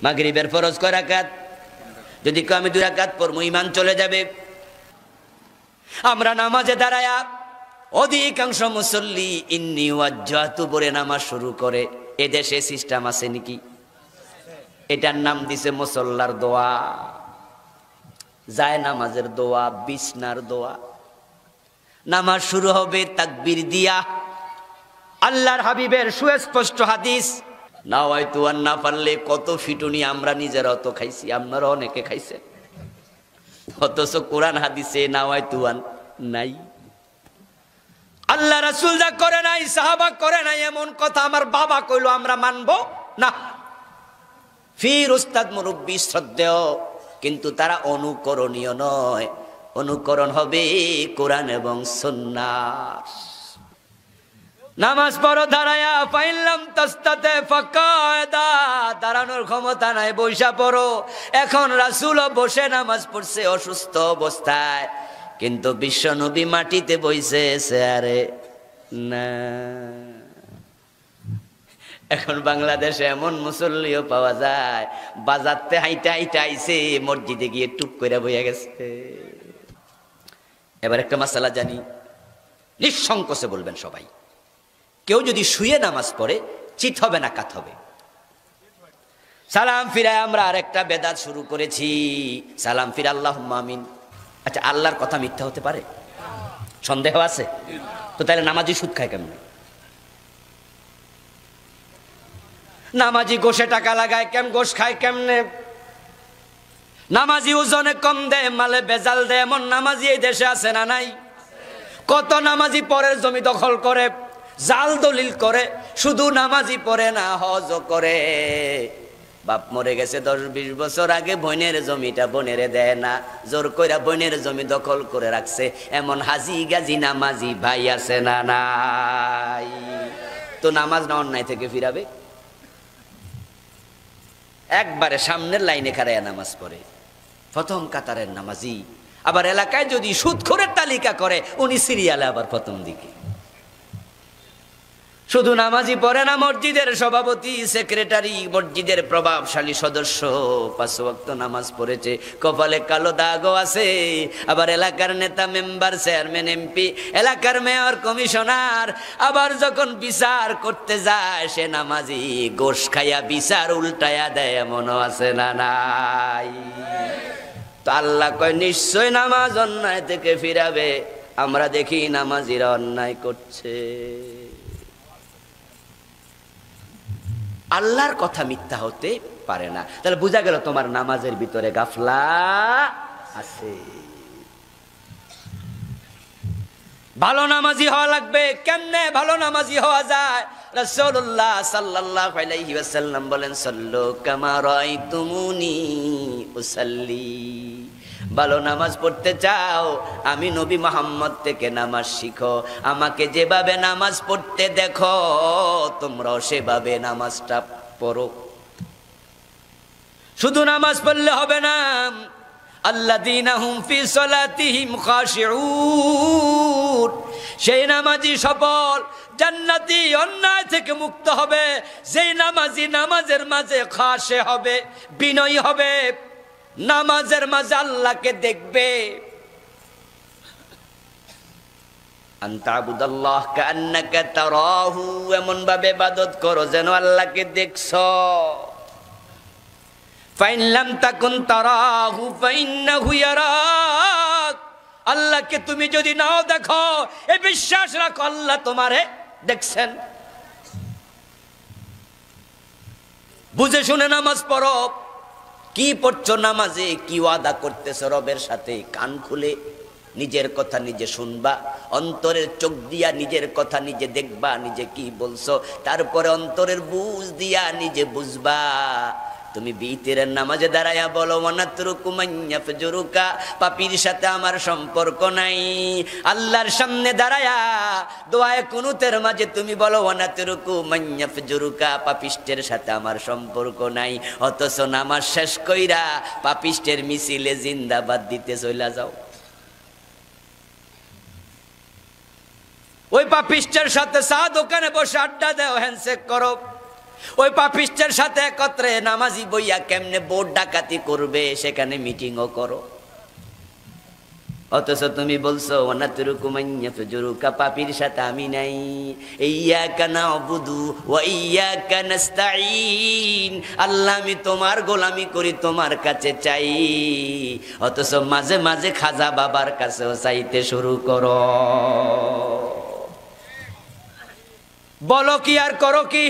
মাগরিবের ফরজ কয় রাকাত? যদি কেউ আমি 2 রাকাত পড়বো ঈমান চলে যাবে। আমরা নামাজে দাঁড়ায়া অধিকাংশ মুসল্লি ইন্নী ওয়াজ্জাহতু বলে নামাজ শুরু করে। এদেশে সিস্টেম আছে নাকি? এটার নাম দিছে মুসল্লার দোয়া, যায় নামাজের দোয়া, বিছনার দোয়া। নামাজ শুরু হবে তাকবীর দিয়া। আল্লাহর হাবিবের সুস্পষ্ট হাদিস, নাওয়াইতু আন না পারলে কত ফিটুনি আমরা নিজেরাও তো খাইছি, আপনারা অনেকে খাইছে। অথচ কোরআন হাদিসে নাওয়াইতু আন নাই। আল্লাহ রাসূল যা করে নাই, সাহাবা করে নাই, এমন কথা আমার বাবা কইলো আমরা মানবো না। ফির উস্তাদ মুরব্বী শ্রদ্ধেয়, কিন্তু তারা অনুকরণীয় নয়। অনুকরণ হবে কোরআন এবং সুন্নাহ। নামাজ পড়ো দাঁড়ায়া, ফাইল্লাম তাস্তাতে ফাকায়দা, দাঁড়ানোর ক্ষমতা নাই বইসা পড়ো। এখন রাসূলও বসে নামাজ পড়ছে অসুস্থ অবস্থায়, কিন্তু বিশ্ব নবী মাটিতে বইছে চেয়ারে না। এখন বাংলাদেশে এমন মুসল্লিও পাওয়া যায়, বাজারতে হাইটা হাইটা আইছে, মসজিদে গিয়ে টুপ করে বইয়া গেছে। এবার একটা মাসালা জানি, নিঃসংকোচে বলবেন সবাই। কেউ যদি শুয়ে নামাজ পড়ে চিত হবে না কাত হবে? সালাম ফিরায় আমরা আরেকটা বেদাত শুরু করেছি, সালাম ফিরা আল্লাহুম্মা আমিন। আচ্ছা, আল্লাহর কথা মিথ্যা হতে পারে? সন্দেহ আছে? তো তাহলে নামাজি সুদ খায় কেমনে? নামাজি গোশে টাকা লাগায় গোশ খায় কেমনে? নামাজি ওজনে কম দেয়, মালে বেজাল দেয়, এমন নামাজি এই দেশে আছে না নাই? কত নামাজি পরের জমি দখল করে, জাল দলিল করে, শুধু নামাজি পড়ে না, হজও করে। বাপ মরে গেছে 10-20 বছর আগে, বোনের জমিটা বোনেরে দেয় না, জোর কইরা বোনের জমি দখল করে রাখছে। এমন হাজি গাজি নামাজি ভাই আছে না নাই? তো নামাজ না অন্যায় থেকে ফিরাবে? একবারে সামনের লাইনে খাড়াইয়া নামাজ পড়ে, প্রথম কাতারের নামাজি। আবার এলাকায় যদি সুদখোরের তালিকা করে, উনি সিরিয়ালে আবার প্রথম দিকে। শুধু নামাজি পড়ে না, মসজিদের সভাপতি, সেক্রেটারি, মসজিদের প্রভাবশালী সদস্য 5 ওয়াক্ত নামাজ পড়েছে, কপালে কালো দাগও আছে। আবার এলাকার নেতা, মেম্বার, চেয়ারম্যান, এমপি, এলাকার মেয়র, কমিশনার, আবার যখন বিচার করতে যায় সে নামাজি গোশ খাইয়া বিচার উল্টায়া দেয়, এমনও আছে না নাই? তো আল্লাহ কয় নিশ্চয় নামাজ অন্যায় থেকে ফিরাবে। আমরা দেখি নামাজিরা অন্যায় করছে। আল্লাহর কথা মিথ্যা হতে পারে না। তাহলে বোঝা গেল তোমার নামাজের ভিতরে গাফলা আছে। ভালো নামাজি হওয়া লাগবে। কেমনে ভালো নামাজি হওয়া যায়? রাসূলুল্লাহ সাল্লাল্লাহু আলাইহি ওয়াসাল্লাম বলেন, সাল্লু কামা রাআইতুমুনি উসাল্লি। ভালো নামাজ পড়তে চাও, আমি নবী মুহাম্মদ থেকে নামাজ শিখো। আমাকে যেভাবে নামাজ পড়তে দেখো, তোমরাও সেভাবে নামাজটা পড়ো। শুধু নামাজ পড়লে হবে না। আল্লাযীনা হুম ফি সালাতিহিম খাশিউন, সেই নামাজি সফল, জান্নাতি, অন্যায় থেকে মুক্ত হবে। যেই নামাজি নামাজের মাঝে খাশে হবে, বিনয়ী হবে, নামাজের মাঝে আল্লাহকে দেখবে। আনতাবুদাল্লাহ কান্নাকা তারাহু, এমন ভাবে ইবাদত করো যেন আল্লাহকে দেখছো। ফাইন লাম তাকুন তারাহু ফাইন্নাহু ইয়ারাক, আল্লাহকে তুমি যদি নাও দেখো, এ বিশ্বাস রাখো আল্লাহ তোমারে দেখছেন। বুঝে শুনে নামাজ পড়ো। কি পড়ছো নামাজে, কি ওয়াদা করতেছো রবের সাথে? কান খুলে নিজের কথা নিজে শুনবা, অন্তরের চোখ দিয়া নিজের কথা নিজে দেখবা, নিজে কি বলছো, তারপরে অন্তরের বুঝ দিয়া নিজে বুঝবা। তুমি বিতিরের নামাজে দাঁড়ায়া বলো, ওয়ানাতরুকু মাইয়াফজুরুকা, পাপীর সাথে আমার সম্পর্ক নাই। আল্লাহর সামনে দাঁড়ায়া দোয়ায়ে কুনুতের মাঝে তুমি বলো, ওয়ানাতরুকু মাইয়াফজুরুকা, পাপিষ্টের সাথে আমার সম্পর্ক নাই। অথচ নামাজ শেষ কইরা পাপিষ্টের মিছিলে জিন্দাবাদ দিতে চইলা যাও। ওই পাপিষ্টের সাথে চা দোকানে বসে আড্ডা দাও, হ্যান্ডশেক করো। ওই পাপিষ্টের সাথে একত্রে নামাজি বইয়া কেমনে ভোট ডাকাতি করবে সেখানে মিটিংও করো। অথচ তুমি বলছো ওয়ানাতুরুকুমাইয়াতুজুরুকা, পাপির সাথে আমি নাই। ইয়্যাকা না'বুদু ওয়া ইয়্যাকা নাস্তাঈন, আল্লাহ আমি তোমার গোলামি করি, তোমার কাছে চাই। অথচ মাঝে মাঝে খাজা বাবার কাছেও চাইতে শুরু করো। বলো কি আর করো কি?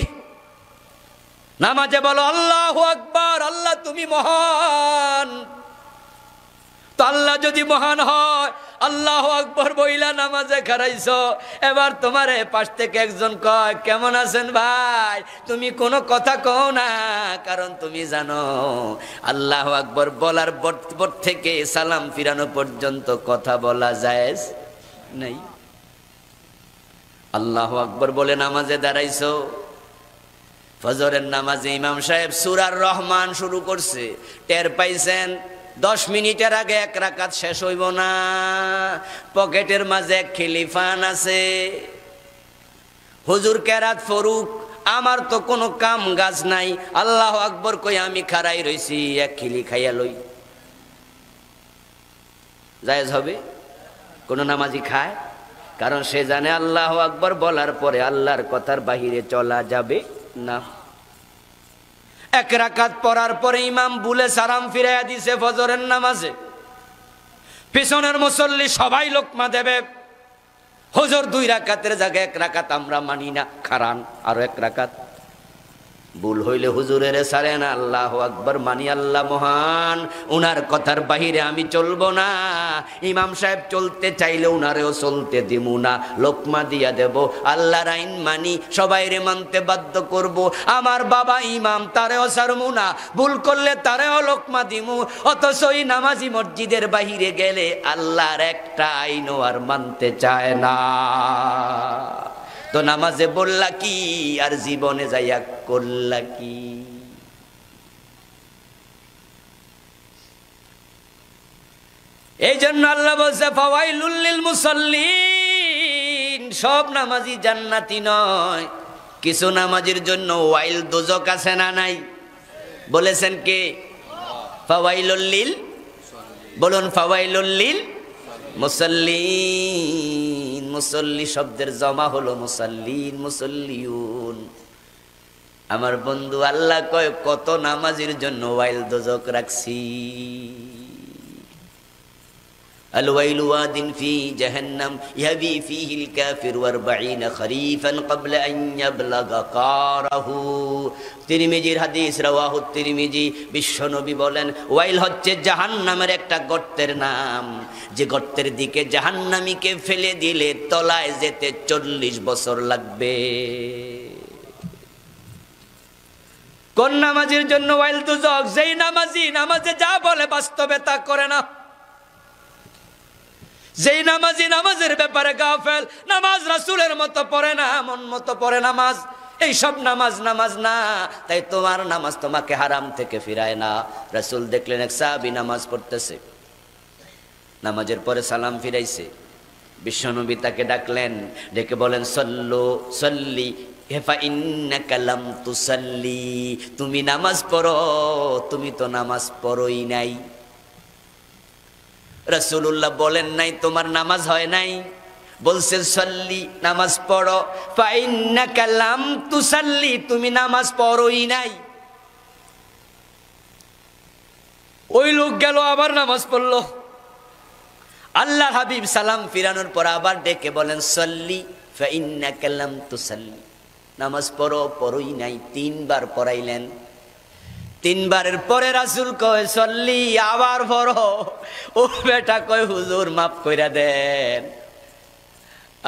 নামাজে বলো আল্লাহু আকবার, আল্লাহ তুমি মহান। তো আল্লাহ যদি মহান হয়, আল্লাহু আকবার বইলা নামাজে খারাইছো, এবার তোমারে পাশ থেকে একজন কয় কেমন আছেন ভাই, তুমি কোনো কথা কও না, কারণ তুমি জানো আল্লাহু আকবার বলার পর থেকে সালাম ফিরানো পর্যন্ত কথা বলা জায়েজ নাই। আল্লাহু আকবার বলে নামাজে দাঁড়াইছো, ফজরের নামাজে ইমাম সাহেব সূরার রহমান শুরু করছে, টের পাইছেন 10 মিনিটের আগে এক রাকাত শেষ হইব না, পকেটের মাঝে এক খিলি ফান আছে, হুজুর কেরাত ফরুক, আমার তো কোনো কাম গাছ নাই, আল্লাহু আকবার কই আমি খাড়াই রইছি, এক খিলি খাইয়া লই। জায়েজ হবে? কোন নামাজি খায়? কারণ সে জানে আল্লাহু আকবার বলার পরে আল্লাহর কথার বাহিরে চলা যাবে না। এক রাকাত পড়ার পরে ইমাম বুলে সালাম ফিরাইয়া দিছে ফজরের নামাজে, পিছনের মুসল্লি সবাই লোকমা দেবে, হুজুর 2 রাকাতের জায়গায় 1 রাকাত আমরা মানি না, খারান আরো 1 রাকাত। ভুল হইলে হুজুরের সারে না, আল্লাহু আকবার মানি, আল্লাহ মহান, উনার কথার বাহিরে আমি চলবো না। ইমাম সাহেব চলতে চাইলে উনারেও চলতে দিমু না, লোকমা দিয়া দেব, আল্লাহর আইন মানি, সবাইরে মানতে বাধ্য করব। আমার বাবা ইমাম, তারেও ছাড়মু না, ভুল করলে তারেও লোকমা দিমু। অথচ ওই নামাজি মসজিদের বাহিরে গেলে আল্লাহর একটা আইনও আর মানতে চায় না। তো নামাজে বললা কি আর জীবনে যাইয়া করলা কি? এই জন্য আল্লাহ বলছে ফাওয়াইলুল লিল মুসাল্লিন, সব নামাজি জান্নাতি নয়, কিছু নামাজির জন্য ওয়াইল দোজক আছে না নাই? বলেছেন কে? ফাওয়াইলুল লিল, বলুন ফাওয়াইলুল লিল মুসাল্লিন। মুসল্লি শব্দের জমা হলো মুসাল্লিন, মুসল্লিউন। আমার বন্ধু আল্লাহ কয় কত নামাজির জন্য ওয়াইল দোজক রাখছি। আল ওয়াইলু ওয়াদিন ফি জাহান্নাম ইয়াবি ফিহিল কাফির 40 খরিফান ক্বাবলা আন ইয়াবলাগা কারাহু। তিরমিজির হাদিস, রাওয়াহু তিরমিজি। বিশ্বনবী বলেন ওয়াইল হচ্ছে জাহান্নামের একটা গর্তের নাম, যে গর্তের দিকে জাহান্নামীকে ফেলে দিলে তলায় যেতে 40 বছর লাগবে। কোন নামাজির জন্য ওয়াইল দোজক? যেই নামাজি নামাজে যা বলে বাস্তবে তা করে না, যেই নামাজি নামাজের ব্যাপারে গাফেল, নামাজ রাসূলের মতো পড়ে না, মন মতো পড়ে নামাজ, এই সব নামাজ নামাজ না। তাই তোমার নামাজ তোমাকে হারাম থেকে ফিরায় না। রাসূল দেখলেন এক সাহাবী নামাজ পড়তেছে, নামাজের পরে সালাম ফিরাইছে, বিশ্বনবী তাকে ডাকলেন, ডেকে বলেন সল্লু সল্লি ফা ইন্নাকা লাম তুসাল্লি, তুমি নামাজ পড়ো, তুমি তো নামাজ পড়োই নাই। রাসূলুল্লাহ বলেন নাই তোমার নামাজ হয় নাই, বলছেন সল্লি, নামাজ পড়ো, ফা ইন্নাকা লাম তুসাল্লি, তুমি নামাজ পড়োই নাই। ওই লোক গেল আবার নামাজ পড়লো। আল্লাহ হাবিব সালাম ফিরানোর পর আবার ডেকে বলেন সল্লি ফা ইন্নাকা লাম তুসাল্লি, নামাজ পড়ো, পড়োই নাই। 3 বার পড়াইলেন। 3 বারের পরে রাসূল কয় সল্লি, আবার পড়ো। ও বেটা কয় হুজুর মাফ কইরা দেন,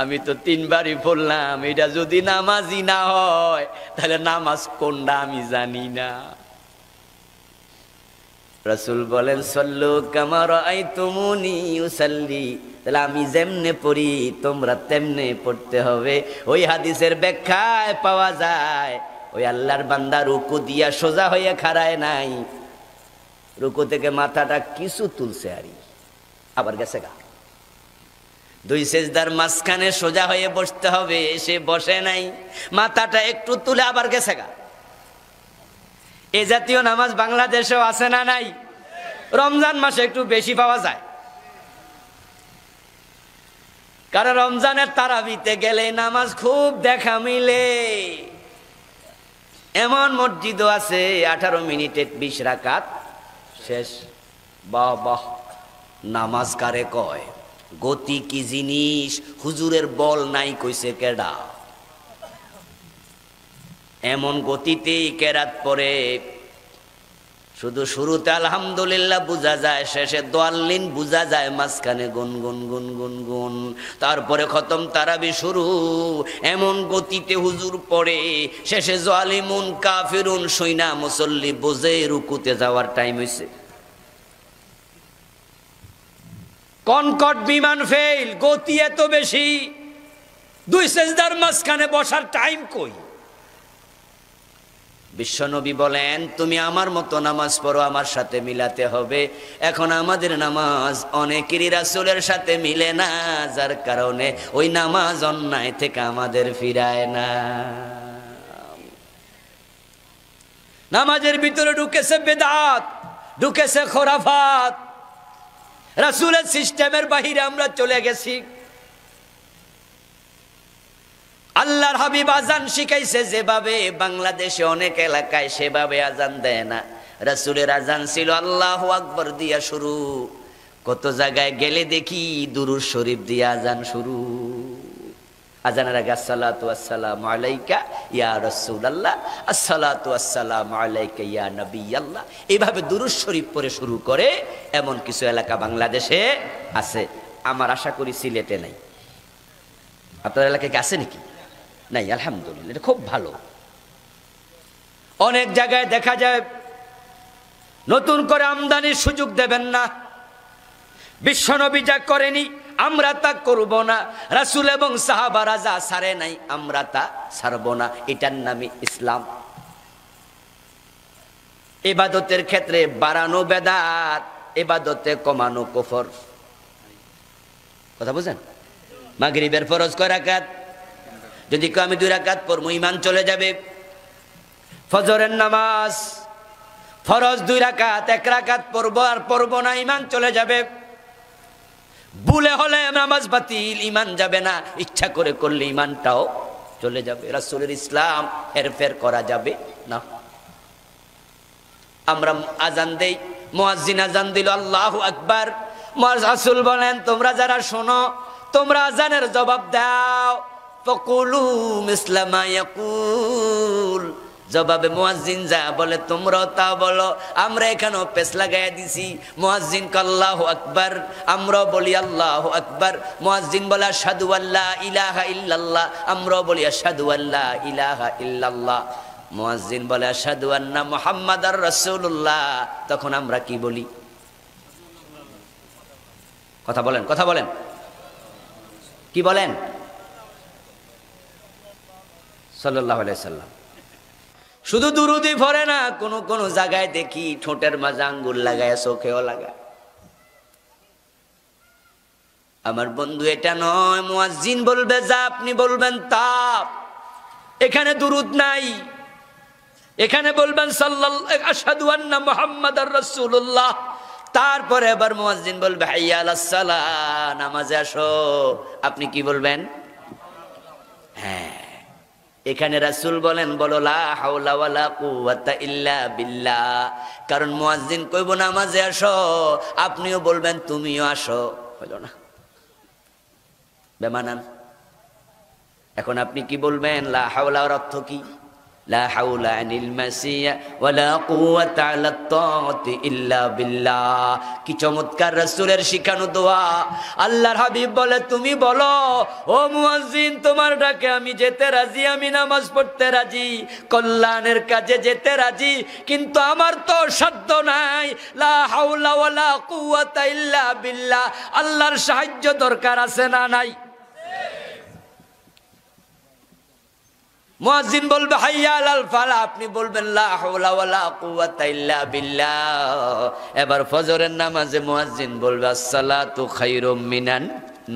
আমি তো 3 বারই পড়লাম, এটা যদি নামাজই না হয় তাহলে নামাজ কোনটা আমি জানি না। রাসূল বলেন সল্লু কামা রাআইতুমুনি উসাল্লি, তাহলে আমি যেমনে পড়ি তোমরা তেমনে পড়তে হবে। ওই হাদিসের ব্যাখ্যায় পাওয়া যায় ওই আল্লাহর বান্দা রুকু দিয়া সোজা হয়ে খাড়ায় নাই, রুকু থেকে মাথাটা কিছু তুলছে আরই, আবার গেছে গা। 2 সেজদার মাঝখানে সোজা হয়ে বসতে হবে, সে বসে নাই, মাথাটা একটু তুলে আবার গেছে গা। এ জাতীয় নামাজ বাংলাদেশেও আছে না নাই? রমজান মাসে একটু বেশি পাওয়া যায়, কারণ রমজানের তারাবিতে গেলে নামাজ খুব দেখা মিলে। এমন মসজিদও আছে 18 মিনিটে 20 রাকাত শেষ। বাহ বাহ, নামাজ কারে কয়? গতি কি জিনিস হুজুরের বল নাই কইছে কেডা? এমন গতিতেই কেরাত পড়ে, শুধু শুরুতে আলহামদুলিল্লাহ বুঝা যায়, শেষে দোয়াল্লিন বুঝা যায়, মাঝখানে গুনগুন গুনগুন গুন, তারপরে খতম তারাবি শুরু। এমন গতিতে হুজুর পড়ে, শেষে জালিমুন কাফিরুন সইনা মুসল্লি বোঝে রুকুতে যাওয়ার টাইম হইছে। কনকট বিমান ফেল, গতি এত বেশি, 2 সেজদার মাঝখানে বসার টাইম কই? বিশ্বনবী বলেন, তুমি আমার মতো নামাজ পড়ো, আমার সাথে মিলাতে হবে। এখন আমাদের নামাজ অনেকেরই রাসূলের সাথে মিলে না, যার কারণে ওই নামাজ অন্যায় থেকে আমাদের ফিরায় না। নামাজের ভিতরে ঢুকেছে বেদাত, ঢুকেছে খোরাফাত, রাসূলের সিস্টেমের বাহিরে আমরা চলে গেছি। আল্লাহর হাবিব আজান শিখাইছে যেভাবে, বাংলাদেশে অনেক এলাকায় সেভাবে আজান দেয় না। রাসূলের আজান ছিল আল্লাহু আকবার দিয়া শুরু, কত জায়গায় গেলে দেখি দুরূদ শরীফ দিয়া আজান শুরু। আজানের আগে আসসালাতু ওয়াসসালামু আলাইকা ইয়া রাসূলুল্লাহ, আসসালাতু ওয়াসসালামু আলাইকা ইয়া নবিয়াল্লাহ, এইভাবে দুরূদ শরীফ পড়ে শুরু করে। এমন কিছু এলাকা বাংলাদেশে আছে, আমার আশা করি সিলেটে নাই। আপনার এলাকায় কি আছে নাকি? নাই, আলহামদুলিল্লাহ, এটা খুব ভালো। অনেক জায়গায় দেখা যায় নতুন করে আমদানির সুযোগ দেবেন না। বিশ্বনবী যা করেনি আমরা তা করব না, রাসূল এবং সাহাবারা যা ছাড়ে নাই আমরা তা ছাড়ব না। এটার নামই ইসলাম। ইবাদতের ক্ষেত্রে বাড়ানো বেদাত, ইবাদতে কমানো কুফর। কথা বুঝেন? মাগরিবের ফরজ কয় রাকাত, যদি আমি 2 রাকাত পড়বো ঈমান চলে যাবে। ফজরের নামাজ ফরজ 2 রাকাত, 1 রাকাত পড়বো আর পড়বো না, ঈমান চলে যাবে। ভুলে হলে নামাজ বাতিল, ঈমান যাবে না, ইচ্ছা করে করলে ঈমানটাও চলে যাবে। রাসূলের ইসলাম হেরফের করা যাবে না। আমরা আজান দেই, মুয়াজ্জিন আজান দিল আল্লাহু আকবার, রাসূল বলেন তোমরা যারা শোনো তোমরা আজানের জবাব দাও। ফাকুলু মিসলা মা ইয়াকুল, জবাবে মুয়াজ্জিন যা বলে তোমরাও তা বলো। আমরা এখানেও পেছ লাগাইয়া দিছি, মুয়াজ্জিন আল্লাহু আকবার, আমরাও বলি আল্লাহু আকবার। মুয়াজ্জিন বলে আশহাদু আল্লা ইলাহা ইল্লাল্লাহ, আমরাও বলি আশহাদু আল্লা ইলাহা ইল্লাল্লাহ। মুয়াজ্জিন বলে আশহাদু আন্না মুহাম্মাদার রাসূলুল্লাহ, তখন আমরা কি বলি? কথা বলেন, কথা বলেন, কি বলেন? সাল্লাল্লাহু আলাইহি সাল্লাম। শুধু দুরুদই পড়ে না, কোন কোন জায়গায় দেখি ঠোঁটের মাঝে আঙ্গুল লাগায়, চোখেও লাগায়। আমার বন্ধু এটা নয়, মুয়াজ্জিন বলবে যা, আপনি বলবেন তা। এখানে দুরুদ নাই, এখানে বলবেন সাল্লাল্লাহু আশহাদু আন্না মুহাম্মাদার রাসূলুল্লাহ। তারপরে আবার মুয়াজ্জিন বলবে হাইয়া আলাস সালাহ, নামাজে আসো। আপনি কি বলবেন? হ্যাঁ, এখানে রাসূল বলেন বলো লা হাওলা ওয়ালা কুওয়াতা ইল্লা বিল্লাহ, কারণ মুয়াজ্জিন কইব নামাজে আসো, আপনিও বলবেন তুমিও আসো। হলো না? বেমানান। এখন আপনি কি বলবেন? লা হাওলার অর্থ কি? লা হাওলা আনিল মাসিয়া ওয়ালা কুওয়াতা আলা তাআতি ইল্লা বিল্লাহ। কি চমৎকার রাসূলের শিখানো দোয়া। আল্লাহর হাবিব বলে তুমি বলো ও মুয়াজ্জিন তোমার ডাকে আমি যেতে রাজি, আমি নামাজ পড়তে রাজি, কল্যাণের কাজে যেতে রাজি, কিন্তু আমার তো সাধ্য নাই। লা হাওলা ওয়ালা কুওয়াতা ইল্লা বিল্লাহ, আল্লাহর সাহায্য দরকার আছে না নাই? মুয়াজ্জিন বলবে হাইয়া আলাল ফালাহ, আপনি বলবেন লা হাওলা ওয়ালা কুওয়াতা ইল্লা বিল্লাহ। এবার ফজরের নামাজে মুয়াজ্জিন বলবে আসসালাতু খায়রুম মিনান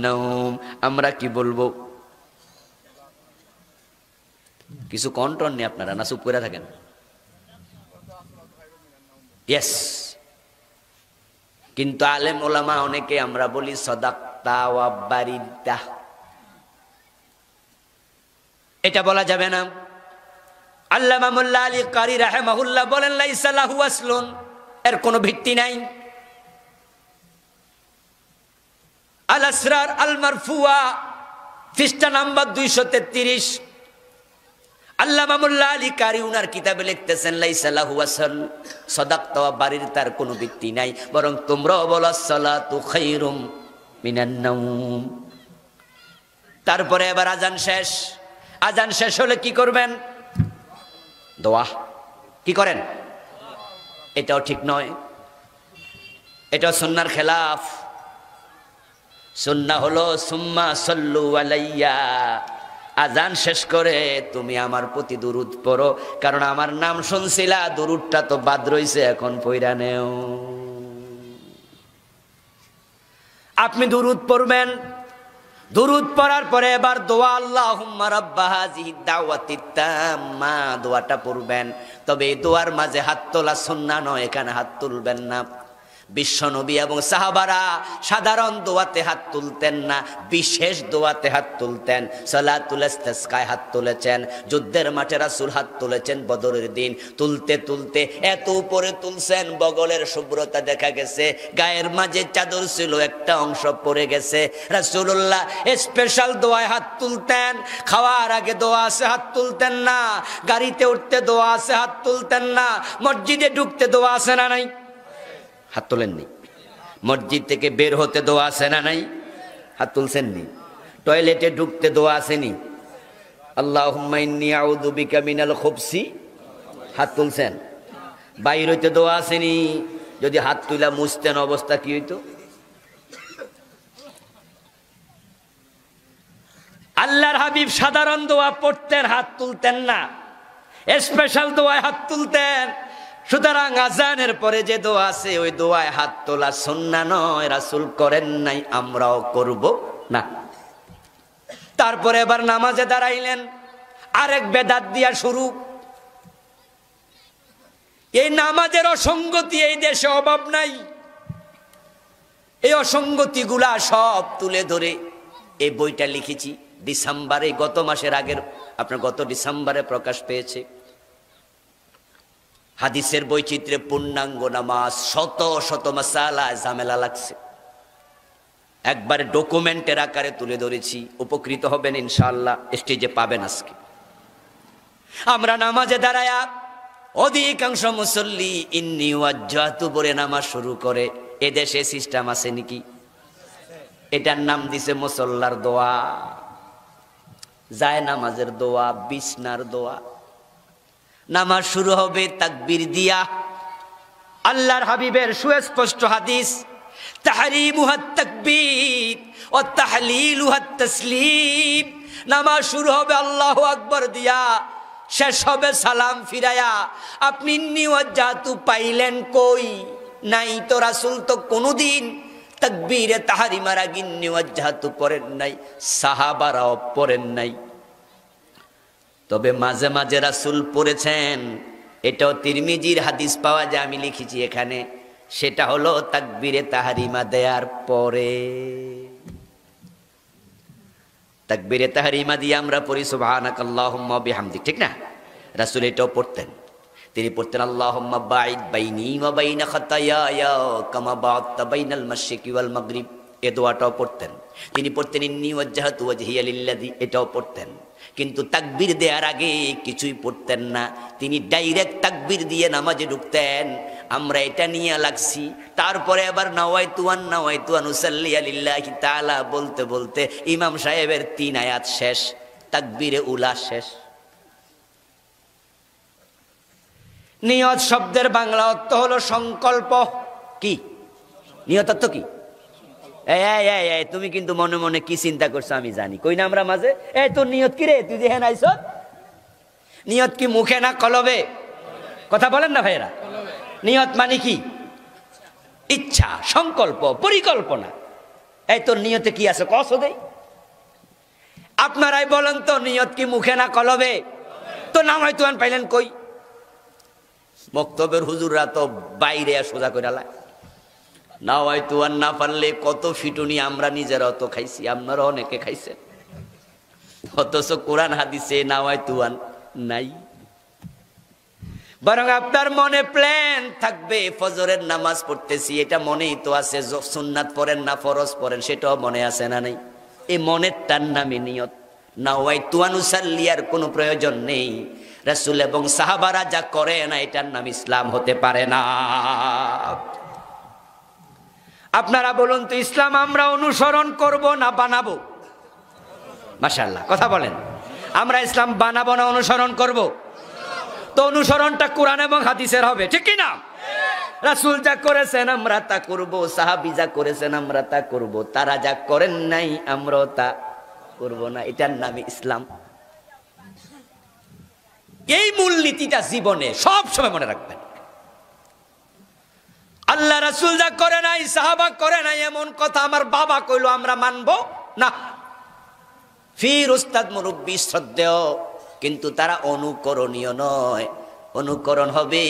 নাওম, আমরা কি বলবো? কিছু কন্ট্রোল নেই আপনারা, না চুপ করে থাকেন? ইয়েস, কিন্তু আলেম ওলামা অনেকে আমরা বলি সাদাক্তা ওয়া বারিদ্দা, এটা বলা যাবে না। আল্লামা মোল্লা আলী কারি রাহিমাহুল্লাহ বলেন লাইসা লাহু আসলুন, এর কোনো ভিত্তি নাই। আল আসরার আল মারফুয়া পৃষ্ঠা নাম্বার 233, আল্লামা মোল্লা আলী কারি উনার কিতাবে লিখতেছেন লাইসা লাহু আসল, সাদাক্তা ওয়া বারিদ্দার কোনো ভিত্তি নাই, বরং তোমরাও বলো সালাতু খায়রুম মিনান নাওম। তারপরে এবার আজান শেষ, আজান শেষ হলে কি করবেন? দোয়া। কি করেন? এটাও ঠিক নয়, এটাও সুন্নাহর খেলাফ। সুন্নাহ হলো সুম্মা সাল্লু আলাইয়া, আজান শেষ করে তুমি আমার প্রতি দুরূদ পড়ো, কারণ আমার নাম শুনছিলা, দুরূদটা তো বাদ রইছে, এখন পয়রা নেও। আপনি দুরূদ পড়বেন, দুরূদ পড়ার পরে এবার দোয়া আল্লাহুম্মা রাব্বা হাযিহিদ দাওয়াতিত তাম্মা, দোয়াটা পড়বেন। তবে এই দোয়ার মাঝে হাত তোলা সুন্নাহ নয়, এখানে হাত তুলবেন না। বিশ্বনবী এবং সাহাবারা সাধারণ দোয়াতে হাত তুলতেন না, বিশেষ দোয়াতে হাত তুলতেন। সালাতুল ইস্তিসকায় হাত তুলেছেন, যুদ্ধের মাঠে রাসূল হাত তুলেছেন বদরের দিন। তুলতে তুলতে এত উপরে তুলছেন, বগলের শুভ্রতা দেখা গেছে, গায়ের মাঝে চাদর ছিল একটা অংশ পড়ে গেছে। রাসূলুল্লাহ স্পেশাল দোয়ায় হাত তুলতেন। খাওয়ার আগে দোয়া আছে, হাত তুলতেন না। গাড়িতে উঠতে দোয়া আছে, হাত তুলতেন না। মসজিদে ঢুকতে দোয়া আছে না নাই? হাত তোলেননি। মসজিদ থেকে বের হতে দোয়া আছে না নাই? হাত তুলছেননি। টয়লেটে ঢুকতে দোয়া আসেনি? আল্লাহুম্মা ইন্নী আউযু বিকা মিনাল খুবসি, হাত তুলছেন। বাইর হইতে দোয়া আসেনি? যদি হাত তুলা মুছতেন অবস্থা কি হইতো? আল্লাহর হাবিব সাধারণ দোয়া পড়তেন, হাত তুলতেন না, স্পেশাল দোয়ায় হাত তুলতেন। সুতরাং আজানের পরে যে দোয়া আছে ওই দোয়ায় হাত তোলা সুন্নাহ নয়, রাসূল করেন নাই, আমরাও করব না। তারপরে এবার নামাজে দাঁড়াইলেন, আরেক বেদাত দিয়া শুরু। এই নামাজের অসঙ্গতি এই দেশে অভাব নাই। এই অসঙ্গতি গুলা সব তুলে ধরে এই বইটা লিখেছি ডিসেম্বরে, গত মাসের আগের, আপনার গত ডিসেম্বরে প্রকাশ পেয়েছে। হাদিসের বৈচিত্র্যে পূর্ণাঙ্গ নামাজ, শত শত মাসালা ঝামেলা লাগছে, একবারে ডকুমেন্টের আকারে তুলে ধরেছি। উপকৃত হবেন ইনশাআল্লাহ, স্টেজে পাবেন আজকে। আমরা নামাজে দাঁড়ায়া অধিকাংশ মুসল্লি ইন্নী ওয়াজ্জাহতু বলে নামাজ শুরু করে। এদেশে সিস্টেম আছে নাকি? এটার নাম দিছে মুসল্লার দোয়া, যায় নামাজের দোয়া, বিছনার দোয়া। নামাজ শুরু হবে তাকবীর দিয়া। আল্লাহর হাবিবের সুস্পষ্ট হাদিস, তাহরিমুহাত তাকবীর ওয়া তাহলিলুহাত তাসলিম। নামাজ শুরু হবে আল্লাহু আকবার দিয়া, শেষ হবে সালাম ফিরায়া। আপনি ইন্নী ওয়াজ্জাহতু পাইলেন কই? নাই তো। রাসূল তো কোনোদিন তাকবীরে তাহরিমার আগে ইন্নী ওয়াজ্জাহতু পড়েন নাই, সাহাবারাও পড়েন নাই। তবে মাঝে মাঝে রাসূল পড়েছেন, এটাও তিরমিজির হাদিস পাওয়া যায়, আমি লিখেছি এখানে। সেটা হলো তাকবীরে তাহরিমা দেওয়ার পরে। তাকবীরে তাহরিমা দিয়ে আমরা পড়ি সুবহানাকাল্লাহুম্মা ওয়া বিহামদিক, ঠিক না? রাসূল এটাও পড়তেন। তিনি পড়তেন আল্লাহুম্মা বাঈদ বাইনি ওয়া বাইনা খাতায়ায়া কামা বা'আদতা বাইনাল মাশরিকি ওয়াল মাগরিব, এই দোয়াটাও পড়তেন। তিনি পড়তেন ইন্নী ওয়াজ্জাহতু ওয়াজহিয়া লিল্লাযী, এটাও পড়তেন। কিন্তু তাকবীর দেওয়ার আগে কিছুই পড়তেন না, তিনি ডাইরেক্ট তাকবীর দিয়ে নামাজে ঢুকতেন। আমরা এটা নিয়ে লাগছি। তারপরে আবার নাওয়াইতু আন উসাল্লি লিল্লাহি তাআলা বলতে বলতে ইমাম সাহেবের 3 আয়াত শেষ, তাকবীরে উলা শেষ। নিয়ত শব্দের বাংলা অর্থ হলো সংকল্প। কি নিয়ত অর্থ কি? তুমি কিন্তু মনে মনে কি চিন্তা করছো আমি জানি, কই না আমরা মাঝে, তোর নিয়ত কি রে, তুই যে হেন আইছ? নিয়ত কি মুখে না কলবে? কথা বলেন না ভাইরা। নিয়ত মানে কি? ইচ্ছা, সংকল্প, পরিকল্পনা। তোর নিয়তে কি আছে কস দেই? আপনারাই বলেন তো, নিয়ত কি মুখে না কলবে? তো নামাই তুয়ান পাইলেন কই? মক্তবের হুজুররা তো বাইরে সোজা করে লাই না হয়তো আর না পারলে কত ফিটুনি আমরা নিজেরাও তো খাইছি, আপনারা অনেকে খাইছেন। অথচ কোরআন হাদিসে না হয়তো নাই। বরং আপনার মনে প্ল্যান থাকবে ফজরের নামাজ পড়তেছি, এটা মনেই তো আছে। সুন্নাত পড়েন না ফরজ পড়েন সেটাও মনে আছে না নাই? এই মনের টান নামে নিয়ত। না হয়তো আনুসাল্লিয়ার কোনো প্রয়োজন নেই। রাসূল এবং সাহাবারা যা করে না এটার নাম ইসলাম হতে পারে না। আপনারা বলুন তো, ইসলাম আমরা অনুসরণ করব না বানাবো? মাশাআল্লাহ, কথা বলেন। আমরা ইসলাম বানাবো না অনুসরণ করব? তো অনুসরণটা কোরআন এবং হাদিসের হবে, ঠিক কি না? রাসূল যা করেছেন আমরা তা করব, সাহাবী যা করেছেন আমরা তা করব, তারা যা করেন নাই আমরাও তা করব না। এটার নামই ইসলাম। এই মূলনীতিটা জীবনে সব সময় মনে রাখবেন। আল্লাহ রাসূল যা করে নাই, সাহাবা করে নাই, এমন কথা আমার বাবা কইলো আমরা মানবো না। ফির উস্তাদ মুরব্বী শ্রদ্ধেয়, কিন্তু তারা অনুকরণীয় নয়। অনুকরণ হবে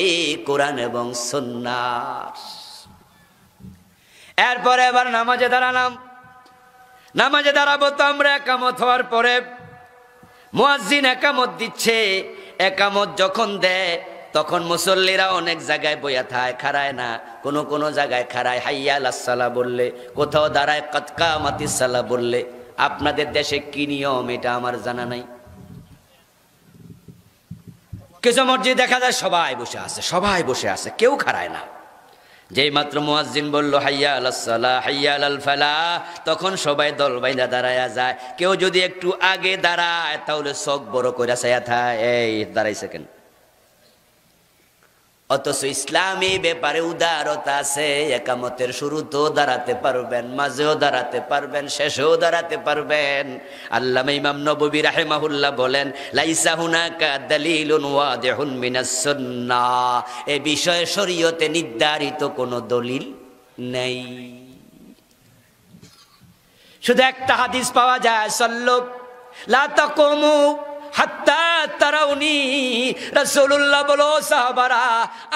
কোরআন এবং সুন্নাহ। এরপরে এবার নামাজে দাঁড়ালাম। নামাজে দাঁড়াবো তো আমরা একামত হওয়ার পরে। মুয়াজ্জিন একামত দিচ্ছে। একামত যখন দেয় তখন মুসল্লিরা অনেক জায়গায় বইয়া থাকে, খাড়ায় না। কোন জায়গায় খাড়ায় হাইয়া আলাস সালাহ বললে, কোথাও দাঁড়ায় কাদ কামাতিস সালাহ বললে। আপনাদের দেশে কি নিয়ম এটা আমার জানা নাই। কিছু মসজিদ দেখা যায় সবাই বসে আছে, সবাই বসে আছে, কেউ খাড়ায় না। যেই মাত্র মুয়াজ্জিন বলল হাইয়া আলাস সালাহ হাইয়া আলাল ফালাহ, তখন সবাই দল বাইন্দা দাঁড়ায়া যায়। কেউ যদি একটু আগে দাঁড়ায় তাহলে চোখ বড় করে চাইয়া থাকে, এই দাঁড়াইছে কেন? অথচ ইসলামী ব্যাপারে উদারতা আছে। একামতের শুরুতেও দাঁড়াতে পারবেন, মাঝেও দাঁড়াতে পারবেন, শেষেও দাঁড়াতে পারবেন। আল্লামা ইমাম নববী রাহিমাহুল্লাহ বলেন, লাইসা হুনাকা দালিলুন ওয়াদিহুন মিনাস সুন্নাহ। এই বিষয়ে শরীয়তে নির্ধারিত কোনো দলিল নেই। শুধু একটা হাদিস পাওয়া যায়, সাল্লু লা তাকুমু হাত্তা তারাউনি। রাসূলুল্লাহ বলো, সাহাবারা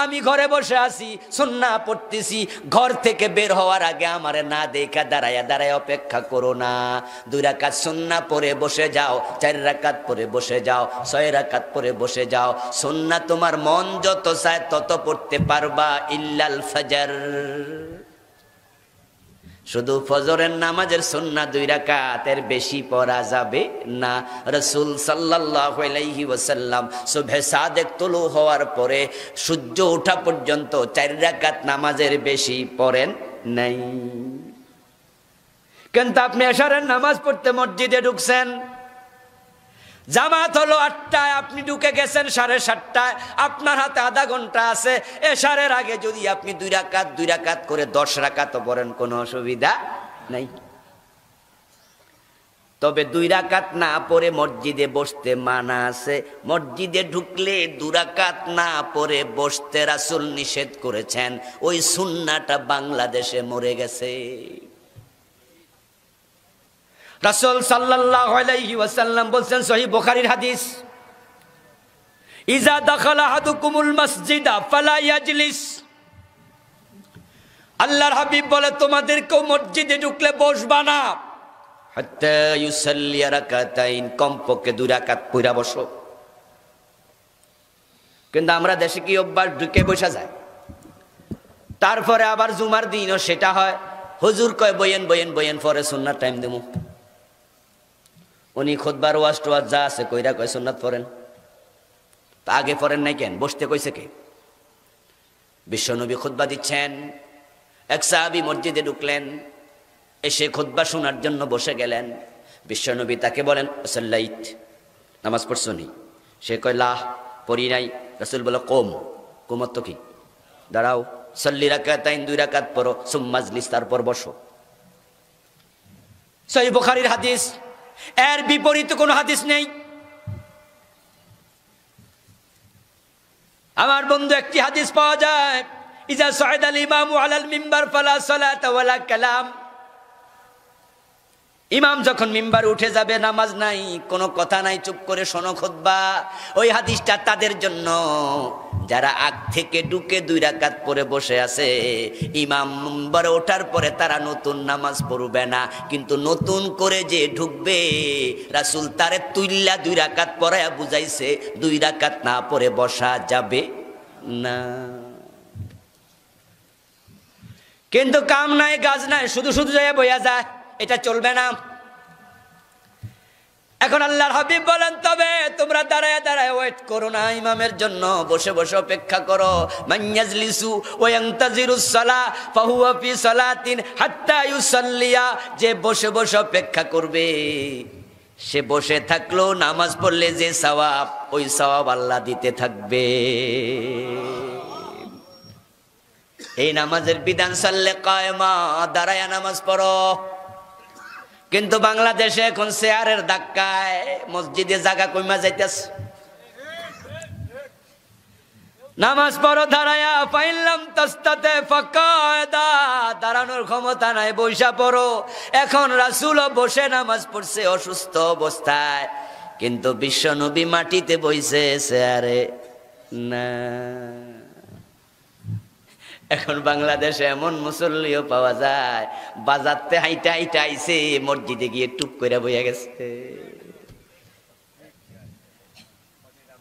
আমি ঘরে বসে আছি, সুন্নাহ পড়তেছি, ঘর থেকে বের হওয়ার আগে আমারে না দেখা দাঁড়ায়া দাঁড়ায় অপেক্ষা করো না। 2 রাকাত সুন্নাহ পড়ে বসে যাও, 4 রাকাত পড়ে বসে যাও, 6 রাকাত পড়ে বসে যাও। সুন্নাহ তোমার মন যত চায় তত পড়তে পারবা, ইল্লাল ফজর। শুধু ফজরের নামাজের সুন্নাহ 2 রাকাতের বেশি পড়া যাবে না। রাসূল সাল্লাল্লাহু আলাইহি ওয়াসাল্লাম সুবহে সাদেক তুলু হওয়ার পরে সূর্য ওঠা পর্যন্ত 4 রাকাত নামাজের বেশি পড়েন নাই। কিন্তু আপনি এশারের নামাজ পড়তে মসজিদে ঢুকছেন, জামাত হলো 8টায়, আপনি ঢুকে গেছেন 7:30টায়, আপনার হাতে আধা ঘন্টা আছে। এশারের আগে যদি আপনি 2 রাকাত করে 10 রাকাত পড়েন কোনো অসুবিধা নাই। তবে 2 রাকাত না পড়ে মসজিদে বসতে মানা আছে। মসজিদে ঢুকলে 2 রাকাত না পড়ে বসতে রাসূল নিষেধ করেছেন। ওই সুন্নাহটা বাংলাদেশে মরে গেছে। রাসূল সাল্লাল্লাহু আলাইহি ওয়াসাল্লাম বলেন, সহিহ বুখারীর হাদিস, ইজা দাখালা আহাদুকুমুল মাসজিদা ফালা ইয়াজলিস। আল্লাহর হাবিব বলে, তোমাদেরকেও মসজিদে ঢুকলে বসবা না, হাত্তা ইউসাল্লি রাকাতাইন, কমপক্ষে 2 রাকাত পড়া বসো। কিন্তু আমরা দেশে কি অভ্যাস, ঢুকে বসা যায়, তারপরে আবার জুমার দিনও সেটা হয়। হুজুর কয় বয়েন বয়েন বয়েন, পরে সুন্নাত টাইম দেবো। উনি খুতবার ওয়াজ টোয়াজ যা আছে কইরা কয় সুন্নাত পড়েন, তা আগে পড়েন নাই কেন? বসতে কইছে কে? বিশ্বনবী খুতবা দিচ্ছেন, এক সাহাবী মসজিদে ঢুকলেন, এসে খুতবা শোনার জন্য বসে গেলেন। বিশ্বনবী তাকে বলেন, সাল্লাইত, নামাজ পড়ছো নি? সে কয় লা, পড়ি নাই। রাসূল বলে, কোমত কি? দাঁড়াও, সাল্লি রাকাতাইন, 2 রাকাত পড়ো, সুম্মা মাজলিস, তারপর বসো। সহিহ বুখারীর হাদিস। এর বিপরীতে কোনো হাদিস নেই। আমার বন্ধু, একটি হাদিস পাওয়া যায়, ইজা সাইদাল ইমামু আলাল মিম্বার ফালা সালাতা ওয়ালা কালাম। ইমাম যখন মিম্বারে উঠে যাবে, নামাজ নাই, কোনো কথা নাই, চুপ করে শোনো খুতবা। ওই হাদিসটা তাদের জন্য যারা আগ থেকে ঢুকে 2 রাকাত পরে বসে আছে। ইমাম মিম্বারে ওঠার পরে তারা নতুন নামাজ পড়বে না, কিন্তু নতুন করে যে ঢুকবে রাসূল তারে তুইল্লা 2 রাকাত পড়ায়া বুঝাইছে 2 রাকাত না পড়ে বসা যাবে না। কিন্তু কাম নাই, কাজ নাই, শুধু শুধু যায় বইয়া যায়, এটা চলবে না। এখন আল্লাহর হাবিব বলেন, তবে তোমরা দাঁড়ায় দাঁড়ায় ওয়েট করো না ইমামের জন্য, বসে বসে অপেক্ষা করো। মান ইয়াজলিসু ওয়া ইয়ানতাজিরুস সালাহ ফাহুয়া ফি সালাতিন হাত্তা ইউসাল্লিয়া, যে বসে বসে অপেক্ষা করবে সে বসে থাকলো নামাজ পড়লে যে সওয়াব, ওই সওয়াব আল্লাহ দিতে থাকবে। এই নামাজের বিধান সাল্লে কায়মা, দাঁড়ায়া নামাজ পড়ো। কিন্তু বাংলাদেশে এখন চেয়ারের ধাক্কায় মসজিদে জায়গা কইমা যাইতেছে। নামাজ পড়ো দাঁড়ায়া, ফাইল্লাম তাস্তাতে ফাকায়দা, দাঁড়ানোর ক্ষমতা নাই বইসা পড়ো। এখন রাসূলও বসে নামাজ পড়ছে অসুস্থ অবস্থায়, কিন্তু বিশ্ব নবী মাটিতে বইছে, চেয়ারে না। এখন বাংলাদেশে এমন মুসল্লিও পাওয়া যায়, বাজারতে হাইটা হাইটা আইছে, মসজিদে গিয়ে টুপ করে বইয়া গেছে।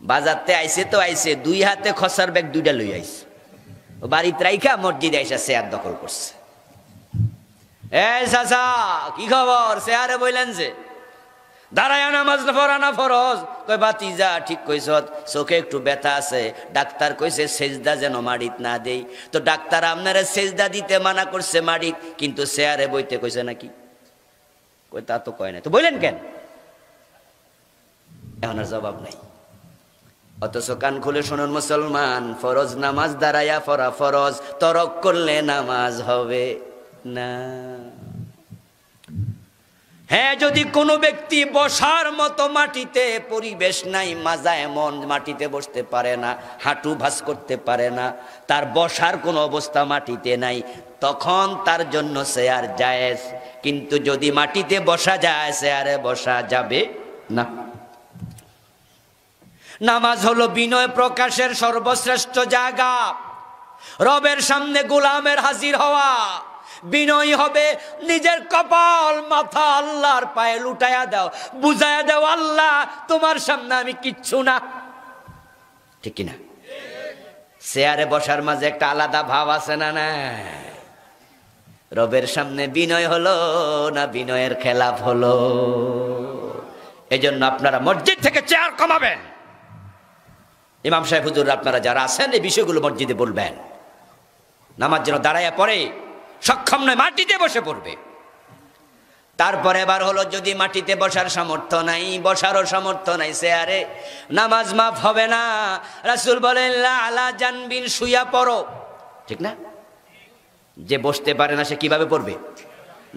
বাজারতে আইছে তো আইছে, 2 হাতে খসার ব্যাগ 2টা লই আইছে, বাড়িতে রাইখা মসজিদে আইসা চেয়ার দখল করছে। এই চাচা কি খবর, চেয়ারে বইলেন যে দাঁড়ায়া নামাজ পড়া না ফরজ? কই বাতিজা ঠিক কইছ, চোখে একটু ব্যথা আছে, ডাক্তার কইছে সেজদা যেন মাড়িত না দেই। তো ডাক্তার আপনারা সেজদা দিতে মানা করছে মাড়িত, কিন্তু চেয়ারে বইতে কইছে নাকি? কই তা তো কয় না, তো বললেন কেন? এখন আর জবাব নাই। অথচ কান খুলে শুনুন মুসলমান, ফরজ নামাজ দাঁড়ায়া পড়া ফরজ, তরক করলে নামাজ হবে না। হ্যাঁ, যদি কোনো ব্যক্তি বসার মতো মাটিতে পরিবেশ নাই, মাজা এমন মাটিতে বসতে পারে না, হাঁটু ভাঁজ করতে পারে না, তার বসার কোনো অবস্থা মাটিতে নাই, তখন তার জন্য চেয়ার জায়েজ। কিন্তু যদি মাটিতে বসা যায়, চেয়ারে বসা যাবে না। নামাজ হলো বিনয় প্রকাশের সর্বশ্রেষ্ঠ জায়গা। রবের সামনে গোলামের হাজির হওয়া, বিনয় হবে, নিজের কপাল মাথা আল্লাহর পায়ে লুটায়া দাও, বুঝায়া দাও আল্লাহ তোমার সামনে আমি কিচ্ছু না। ঠিক কিনা? চেয়ারে বসার মাঝে একটা আলাদা ভাব আছে না? না, রবের সামনে বিনয় হলো না বিনয়ের খেলাফ হলো? এজন্য আপনারা মসজিদ থেকে চেয়ার কমাবেন। ইমাম সাহেব হুজুর আপনারা যারা আছেন, এই বিষয়গুলো মসজিদে বলবেন। নামাজ যেন দাঁড়াইয়া পড়ে, সক্ষম নয় মাটিতে বসে পড়বে। তারপরে এবার হলো, যদি মাটিতে বসার সামর্থ্য নাই, বসারও সামর্থ্য নাই চেয়ারে, নামাজ মাফ হবে না। রাসূল বলেন লা আলা জানবিন, শুইয়া পড়ো। ঠিক না? যে বসতে পারে না সে কিভাবে পড়বে?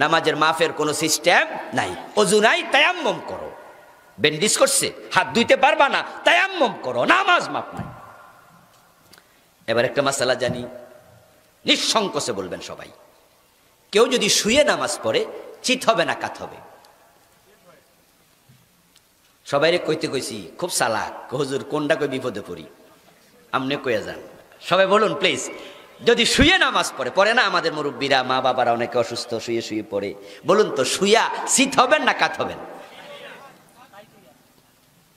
নামাজের মাফের কোনো সিস্টেম নাই। ওযু নাই, তায়াম্মুম করো। বেন্ডিস করছে, হাত ধুইতে পারবা না, তায়াম্মুম করো, নামাজ মাফ নাই। এবার একটা মাসালা জানি, নিঃসংকোচে বলবেন সবাই। কেউ যদি শুয়ে নামাজ পড়ে, চিত হবে না কাত হবে? সবাইরে কইতে কইছি, খুব চালাক হুজুর, কোনটা কই বিপদে পড়ি, আমনে কইয়া যান। সবাই বলুন প্লিজ, যদি শুয়ে নামাজ পড়ে, পড়ে না আমাদের মুরব্বীরা, মা বাবারা অনেকে অসুস্থ, শুয়ে শুয়ে পড়ে, বলুন তো শুয়া চিত হবেন না কাত হবেন?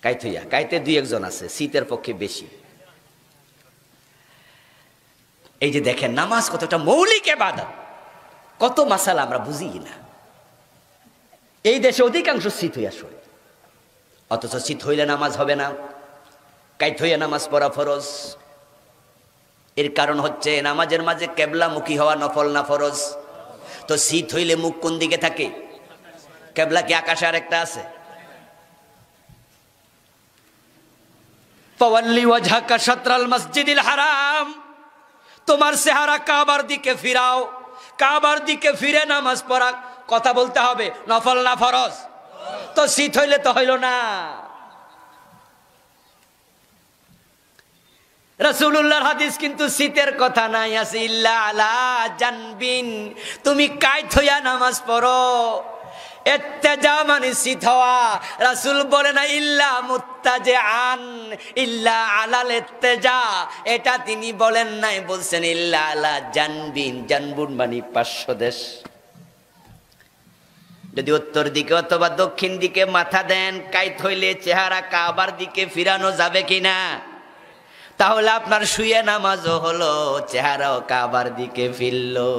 কাইত হইয়া, কাইতে 2-1 আছে, শীতের পক্ষে বেশি। এই যে দেখেন নামাজ কতটা মৌলিক ইবাদত, কত মাসালা আমরা বুঝি না। এই দেশে অধিকাংশ শীত হইয়া শোয়, অথচ শীত হইলে নামাজ হবে না, কাইত হইয়া নামাজ পড়া ফরজ। এর কারণ হচ্ছে নামাজের মাঝে কেবলামুখী হওয়া নফল না ফরজ? তো শীত হইলে মুখ কোন দিকে থাকে? কেবলা কি আকাশে আরেকটা আছে? ফাওয়াল্লি ওয়াজহাকা শাতরাল মসজিদিল হারাম, তোমার চেহারা কাবার দিকে ফিরাও, কাবার দিকে ফিরে নামাজ পড়া। কথা বলতে হবে, নফল না ফরজ? তো শীত হইলে তো হইল না। রাসূলুল্লাহর হাদিস কিন্তু শীতের কথা নাই, আছে ইল্লা আলা জানবিন, তুমি কায়ত হইয়া নামাজ পড়ো। ইত্তেজা মানে শীত হওয়া। রাসূল বলে না ইল্লা মুত্তাজিআন ইল্লা আলাল ইত্তেজা, এটা তিনি বলেন নাই, বলছেন ইল্লা আলা জানবিন। জানবুন মানে পার্শ্বদেশ। যদি উত্তর দিকে অথবা দক্ষিণ দিকে মাথা দেন, কাইত হইলে চেহারা কাবার দিকে ফিরানো যাবে কিনা? তাহলে আপনার শুয়ে নামাজও হলো, চেহারাও কাবার দিকে ফিরলো।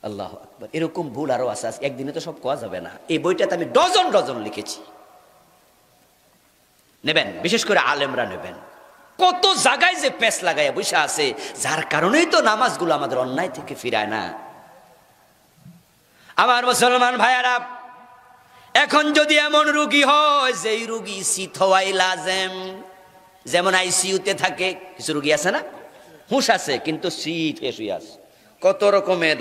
আল্লাহু আকবার। এরকম ভুল আরো আছে, একদিনে তো সব কোয়া যাবে না। এই বইটাতে আমি ডজন ডজন লিখেছি, নেবেন, বিশেষ করে আলেমরা নেবেন। কত জায়গায় যে পেস লাগায় বসে আছে, যার কারণেই তো নামাজগুলো আমাদের অন্যায় থেকে ফিরায় না। আমার মুসলমান ভাইয়ারা, এখন যদি এমন রোগী হয় যেই রোগী শীত হওয়াই লাজেম, যেমন আইসিইউতে থাকে কিছু রোগী আছে না, হুঁশ আছে কিন্তু শীত শুয়ে আছে, কত রকমের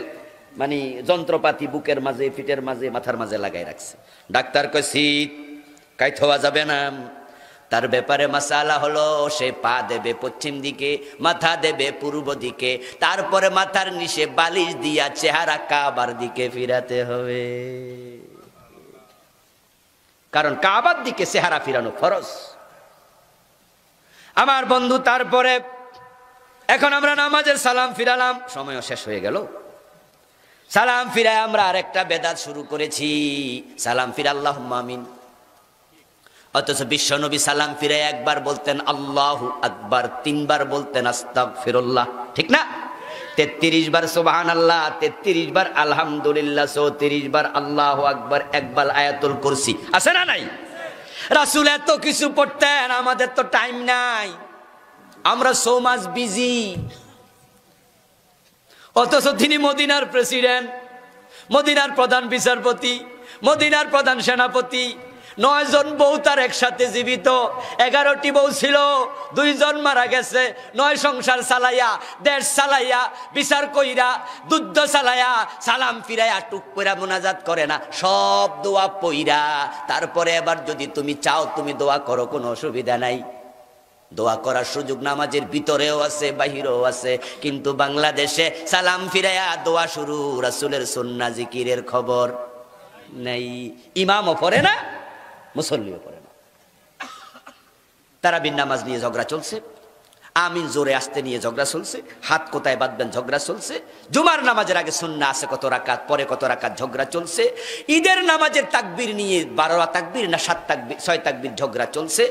মানে যন্ত্রপাতি বুকের মাঝে, পিঠের মাঝে, মাথার মাঝে লাগাই রাখছে। ডাক্তার কয় শীত, কাইত হওয়া যাবে না। তার ব্যাপারে মাসালা হলো, সে পা দেবে পশ্চিম দিকে, মাথা দেবে পূর্ব দিকে, তারপরে মাথার নিচে বালিশ দিয়া চেহারা কাবার দিকে ফিরাতে হবে, কারণ কাবার দিকে চেহারা ফিরানো ফরজ। আমার বন্ধু, তারপরে এখন আমরা নামাজের সালাম ফিরালাম, সময়ও শেষ হয়ে গেল। সালাম ফিরায় আমরা আরেকটা বেদাত শুরু করেছি, সালাম ফিরা আল্লাহুম্মা আমিন। অথচ বিশ্ব নবী সালাম ফিরে একবার বলতেন আল্লাহু আকবার, 3 বার বলতেন আস্তাগফিরুল্লাহ, ঠিক না? 33 বার সুবহানাল্লাহ, 33 বার আলহামদুলিল্লাহ, 34 বার আল্লাহু আকবার, 1 বার আয়াতুল কুরসি, আছে না নাই? রাসূল এত কিছু পড়তেন, আমাদের তো টাইম নাই, আমরা সো মাচ বিজি। অথচ তিনি মদিনার প্রেসিডেন্ট, মদিনার প্রধান বিচারপতি, মদিনার প্রধান সেনাপতি, 9 জন বউ তার একসাথে জীবিত, 11টি বউ ছিল, 2 জন মারা গেছে, 9 সংসার চালাইয়া, দেশ চালাইয়া, বিচার কইরা, যুদ্ধ চালাইয়া, সালাম ফিরাইয়া টুক কইরা মোনাজাত করে না, সব দোয়া পইরা। তারপরে এবার যদি তুমি চাও তুমি দোয়া করো, কোনো অসুবিধা নাই, দোয়া করার সুযোগ নামাজের ভিতরেও আছে, বাহিরেও আছে। কিন্তু বাংলাদেশে সালাম ফিরাইয়া দোয়া শুরু, রাসূলের সুন্নাহ জিকিরের খবর নাই। ইমামও পড়ে না, মুসল্লিও পড়ে না। তারাবির নামাজ নিয়ে ঝগড়া চলছে, আমিন জোরে আসতে নিয়ে ঝগড়া চলছে, হাত কোথায় বাঁধবেন ঝগড়া চলছে। জুমার নামাজের আগে সুন্নাহ আছে কত রাকাত, পরে কত রাকাত, ঝগড়া চলছে। ঈদের নামাজের তাকবীর নিয়ে 12 তাকবীর না 7 তাকবীর 6 তাকবীর ঝগড়া চলছে।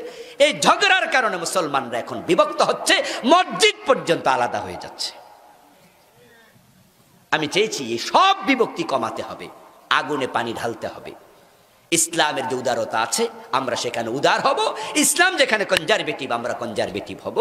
এই ঝগড়ার কারণে মুসলমানরা এখন বিভক্ত হচ্ছে, মসজিদ পর্যন্ত আলাদা হয়ে যাচ্ছে। আমি চেয়েছি এই সব বিভক্তি কমাতে হবে, আগুনে পানি ঢালতে হবে। ইসলামের যে উদারতা আছে আমরা সেখানে উদার হব, ইসলাম যেখানে কনজারভেটিভ আমরা কনজারভেটিভ হব।